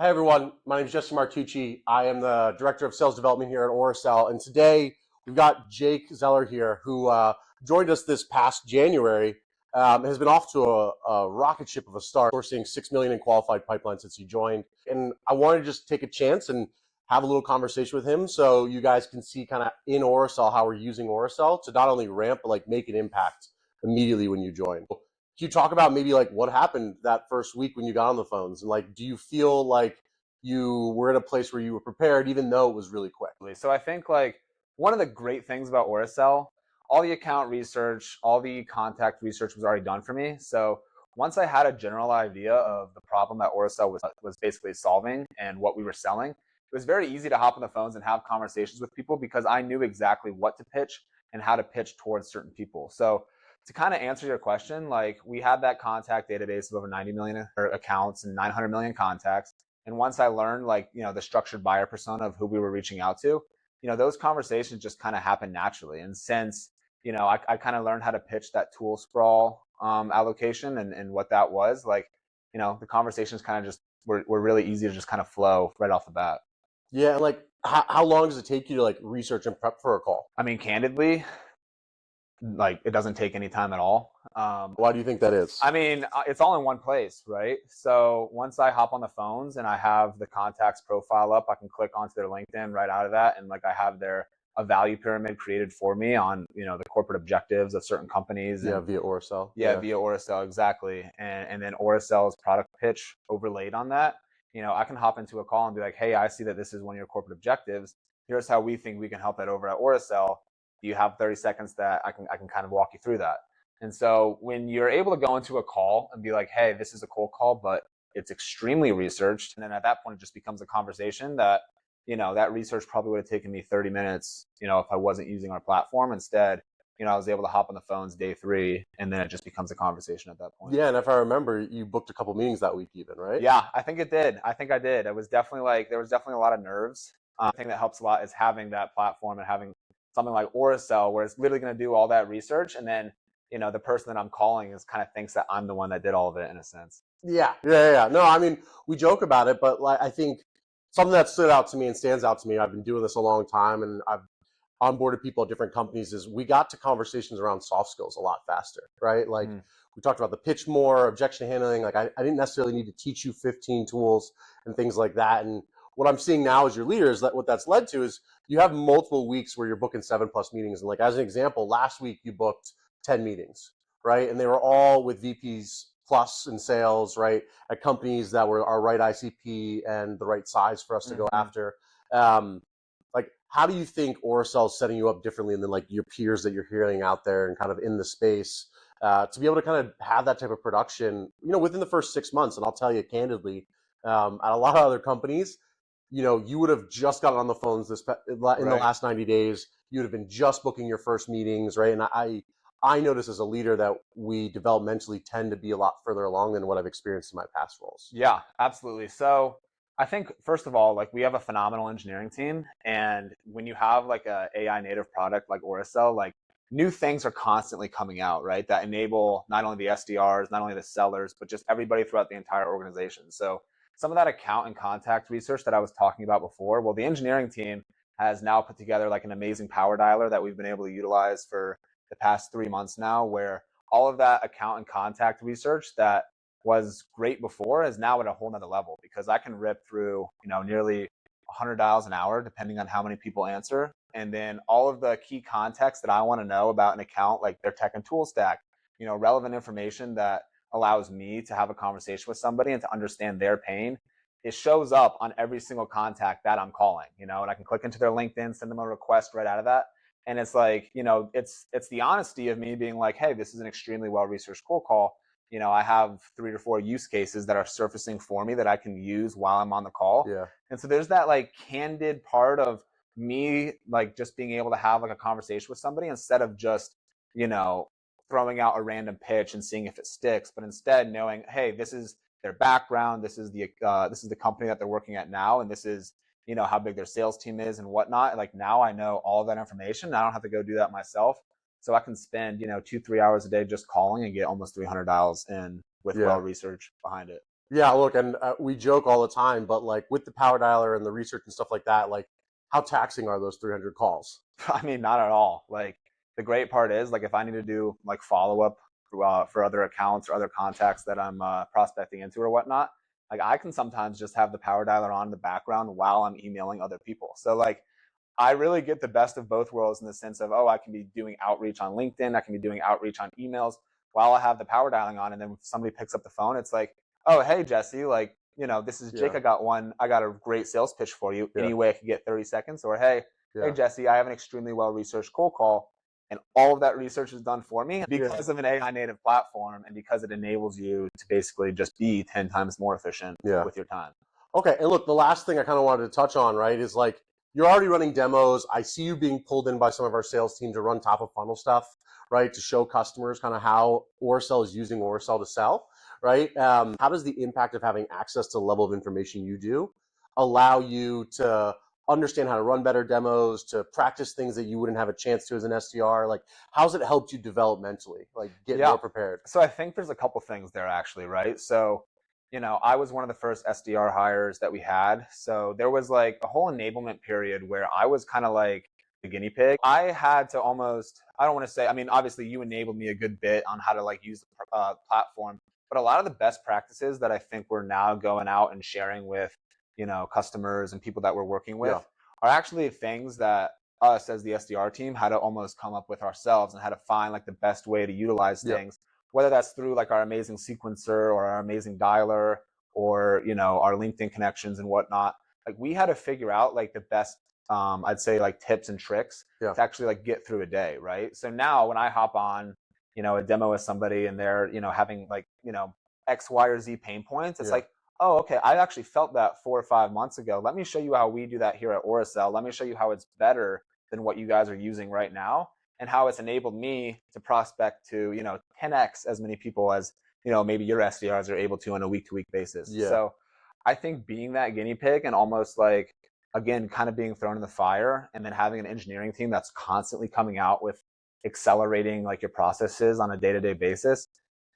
Hi, everyone. My name is Jesse Martucci. I am the Director of Sales Development here at Aurasell. And today we've got Jake Xeller here, who joined us this past January, has been off to a rocket ship of a start, sourcing $6 million in qualified pipeline since he joined. And I wanted to just take a chance and have a little conversation with him so you guys can see kind of in Aurasell how we're using Aurasell to not only ramp, but like make an impact immediately when you join. Can you talk about maybe like what happened that first week when you got on the phones? And like, do you feel like you were in a place where you were prepared, even though it was really quick? So I think like one of the great things about Aurasell, all the account research, all the contact research was already done for me. So once I had a general idea of the problem that Aurasell was basically solving and what we were selling, it was very easy to hop on the phones and have conversations with people because I knew exactly what to pitch and how to pitch towards certain people. So to kind of answer your question, like we had that contact database of over 90 million accounts and 900 million contacts. And once I learned like, the structured buyer persona of who we were reaching out to, those conversations just kind of happened naturally. And since, I kind of learned how to pitch that tool sprawl allocation and what that was, like, the conversations kind of just were really easy to just kind of flow right off the bat. Yeah, and like how long does it take you to like research and prep for a call? I mean, candidly, like it doesn't take any time at all. Why do you think that is? I mean, it's all in one place, right? So once I hop on the phones and I have the contacts profile up, I can click onto their LinkedIn right out of that, and like I have a value pyramid created for me on the corporate objectives of certain companies. Yeah, via Aurasell. Yeah, via Aurasell, exactly, and then Aurasell's product pitch overlaid on that. I can hop into a call and be like, hey, I see that this is one of your corporate objectives. Here's how we think we can help that over at Aurasell. Do you have 30 seconds that I can kind of walk you through that? And so when you're able to go into a call and be like, hey, this is a cold call, but it's extremely researched. And then at that point, it just becomes a conversation that, that research probably would have taken me 30 minutes, if I wasn't using our platform. Instead, I was able to hop on the phones day 3, and then it just becomes a conversation at that point. Yeah, and if I remember, you booked a couple meetings that week even, right? Yeah, I think it did. I think I did. It was definitely like, there was definitely a lot of nerves. I think that helps a lot is having that platform and having something like Aurasell where it's literally going to do all that research, and then the person that I'm calling is kind of thinks that I'm the one that did all of it in a sense. Yeah. No, I mean, we joke about it, but like I think something that stood out to me and stands out to me, I've been doing this a long time and I've onboarded people at different companies, is we got to conversations around soft skills a lot faster, right? Like we talked about the pitch more, objection handling. Like I didn't necessarily need to teach you 15 tools and things like that. And what I'm seeing now as your leader is that what that's led to is you have multiple weeks where you're booking 7+ meetings. And like as an example, last week you booked 10 meetings, right? And they were all with VPs plus in sales, right? At companies that were our right ICP and the right size for us to go after. Like, how do you think Aurasell is setting you up differently than like your peers that you're hearing out there and kind of in the space to be able to kind of have that type of production, within the first 6 months? And I'll tell you candidly, at a lot of other companies, you would have just gotten on the phones in the last 90 days. You would have been just booking your first meetings, right? And I notice as a leader that we developmentally tend to be a lot further along than what I've experienced in my past roles. Yeah, absolutely. So I think first of all, like we have a phenomenal engineering team, and when you have like a AI native product like Aurasell, like new things are constantly coming out, right? That enable not only the SDRs, not only the sellers, but just everybody throughout the entire organization. So some of that account and contact research that I was talking about before, well, the engineering team has now put together like an amazing power dialer that we've been able to utilize for the past 3 months now, where all of that account and contact research that was great before is now at a whole nother level, because I can rip through, nearly 100 dials an hour, depending on how many people answer. And then all of the key context that I want to know about an account, like their tech and tool stack, relevant information that allows me to have a conversation with somebody and to understand their pain. It shows up on every single contact that I'm calling, and I can click into their LinkedIn, send them a request right out of that. And it's like, it's the honesty of me being like, hey, this is an extremely well-researched cold call. I have 3 or 4 use cases that are surfacing for me that I can use while I'm on the call. Yeah. And so there's that like candid part of me, like just being able to have like a conversation with somebody instead of just, throwing out a random pitch and seeing if it sticks, but instead knowing, hey, this is their background, this is the company that they're working at now, and this is how big their sales team is and whatnot. Like now I know all of that information. I don't have to go do that myself. So I can spend, 2-3 hours a day just calling and get almost 300 dials in with well research behind it. Yeah, look, and we joke all the time, but like with the power dialer and the research and stuff like that, like how taxing are those 300 calls? I mean, not at all. Like the great part is like if I need to do like follow up for other accounts or other contacts that I'm prospecting into or whatnot, like I can sometimes just have the power dialer on in the background while I'm emailing other people. So like I really get the best of both worlds in the sense of, oh, I can be doing outreach on LinkedIn, I can be doing outreach on emails while I have the power dialing on. And then if somebody picks up the phone, it's like, oh, hey, Jesse, like, this is Jake. Yeah, I got a great sales pitch for you. yeah, Any way I could get 30 seconds? Or, hey, yeah, Jesse, I have an extremely well researched cold call. And all of that research is done for me yeah, because of an AI native platform and because it enables you to basically just be 10 times more efficient yeah. with your time. Okay, and look, the last thing I kind of wanted to touch on, right, is like you're already running demos. I see you being pulled in by some of our sales team to run top of funnel stuff, right, to show customers kind of how Aurasell is using Aurasell to sell, right? How does the impact of having access to the level of information you do allow you to understand how to run better demos, to practice things that you wouldn't have a chance to as an SDR? Like, how's it helped you developmentally, like get Yeah. more prepared? So I think there's a couple things there actually, right? So, I was one of the first SDR hires that we had. So there was like a whole enablement period where I was kind of like the guinea pig. I had to almost, I don't want to say, I mean, obviously you enabled me a good bit on how to like use the platform, but a lot of the best practices that I think we're now going out and sharing with, customers and people that we're working Yeah, with are actually things that us as the SDR team had to almost come up with ourselves and how to find like the best way to utilize yeah, things, whether that's through like our amazing sequencer or our amazing dialer or our LinkedIn connections and whatnot. Like we had to figure out like the best I'd say like tips and tricks yeah, to actually like get through a day, right? So now when I hop on, a demo with somebody and they're, having like, X, Y, or Z pain points, it's yeah, like, oh, okay, I actually felt that 4 or 5 months ago. Let me show you how we do that here at Aurasell. Let me show you how it's better than what you guys are using right now and how it's enabled me to prospect to 10x as many people as maybe your SDRs are able to on a week-to-week basis. yeah, So I think being that guinea pig and almost like again kind of being thrown in the fire and then having an engineering team that's constantly coming out with accelerating like your processes on a day-to-day basis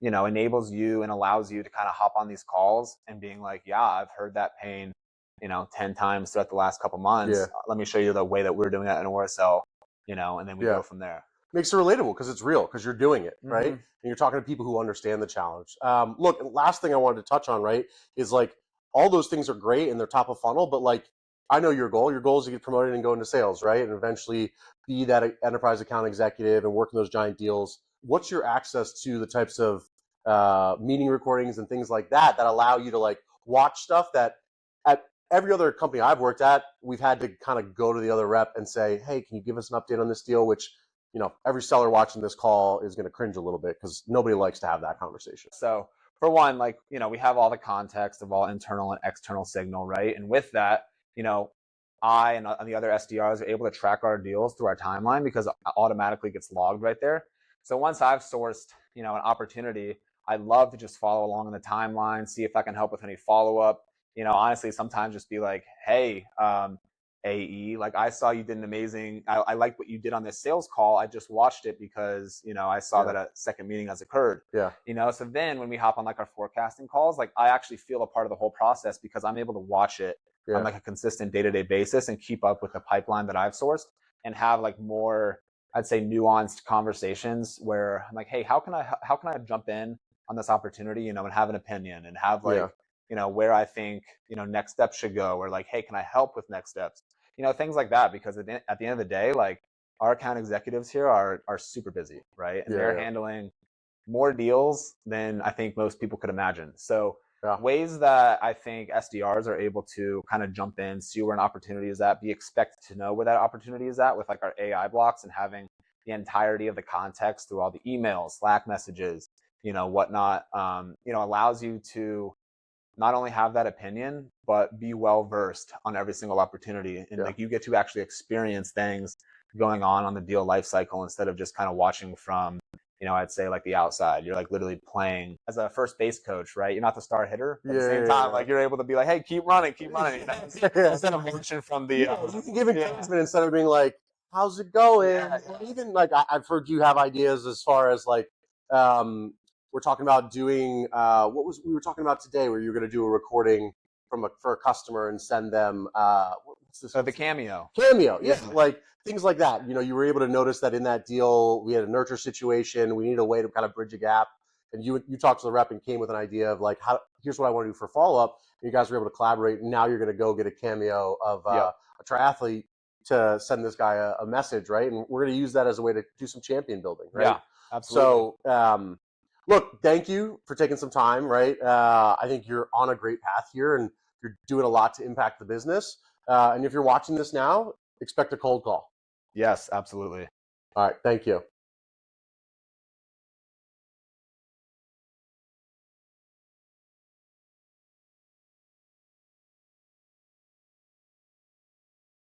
enables you and allows you to kind of hop on these calls and being like, yeah, I've heard that pain 10 times throughout the last couple yeah, months. Let me show you the way that we're doing it in Oracell, and then we yeah. go from there. Makes it relatable because it's real, because you're doing it, right? Mm-hmm. And you're talking to people who understand the challenge. Look, last thing I wanted to touch on, right, is like all those things are great and they're top of funnel, but like I know your goal. Your goal is to get promoted and go into sales, right? And eventually be that enterprise account executive and work in those giant deals. What's your access to the types of meeting recordings and things like that that allow you to like watch stuff that at every other company I've worked at, we've had to kind of go to the other rep and say, hey, can you give us an update on this deal? Which, every seller watching this call is going to cringe a little bit because nobody likes to have that conversation. So for one, like, we have all the context of all internal and external signal, right? And with that, I and the other SDRs are able to track our deals through our timeline because it automatically gets logged right there. So once I've sourced, an opportunity, I love to just follow along in the timeline, see if I can help with any follow up. Honestly, sometimes just be like, hey, AE, like I saw you did an amazing, I like what you did on this sales call. I just watched it because, I saw Yeah, that a second meeting has occurred. yeah, So then when we hop on like our forecasting calls, like I actually feel a part of the whole process because I'm able to watch it on yeah, like a consistent day-to-day basis and keep up with the pipeline that I've sourced and have like more, I'd say, nuanced conversations where I'm like, hey, how can I jump in on this opportunity, and have an opinion and have yeah, like, where I think, next steps should go, or like, hey, can I help with next steps? Things like that, because at the end of the day, like our account executives here are super busy, right? And they're yeah, handling more deals than I think most people could imagine. So yeah, ways that I think SDRs are able to kind of jump in, see where an opportunity is at, be expected to know where that opportunity is at with like our AI blocks and having the entirety of the context through all the emails, Slack messages, whatnot, allows you to not only have that opinion, but be well versed on every single opportunity. And yeah, like you get to actually experience things going on the deal life cycle instead of just kind of watching from, I'd say like the outside. You're like literally playing as a first base coach, right? You're not the star hitter, but at the same time, like you're able to be like, hey, keep running, yeah. instead of watching from the Yeah, you can give encouragement instead of being like, "How's it going?" yeah, Or even like I've heard you have ideas as far as like, um, we're talking about doing we were talking about today, where you're going to do a recording for a customer and send them what's this? The Cameo. Cameo, yeah, like things like that. You were able to notice that in that deal, we had a nurture situation. We needed a way to kind of bridge a gap. And you talked to the rep and came with an idea of like, here's what I want to do for follow-up. And you guys were able to collaborate. And now you're going to go get a Cameo of a triathlete to send this guy a message, right? And we're going to use that as a way to do some champion building, right? Yeah, absolutely. So, look, thank you for taking some time, right? I think you're on a great path here, and you're doing a lot to impact the business. And if you're watching this now, expect a cold call. Yes, absolutely. All right, thank you.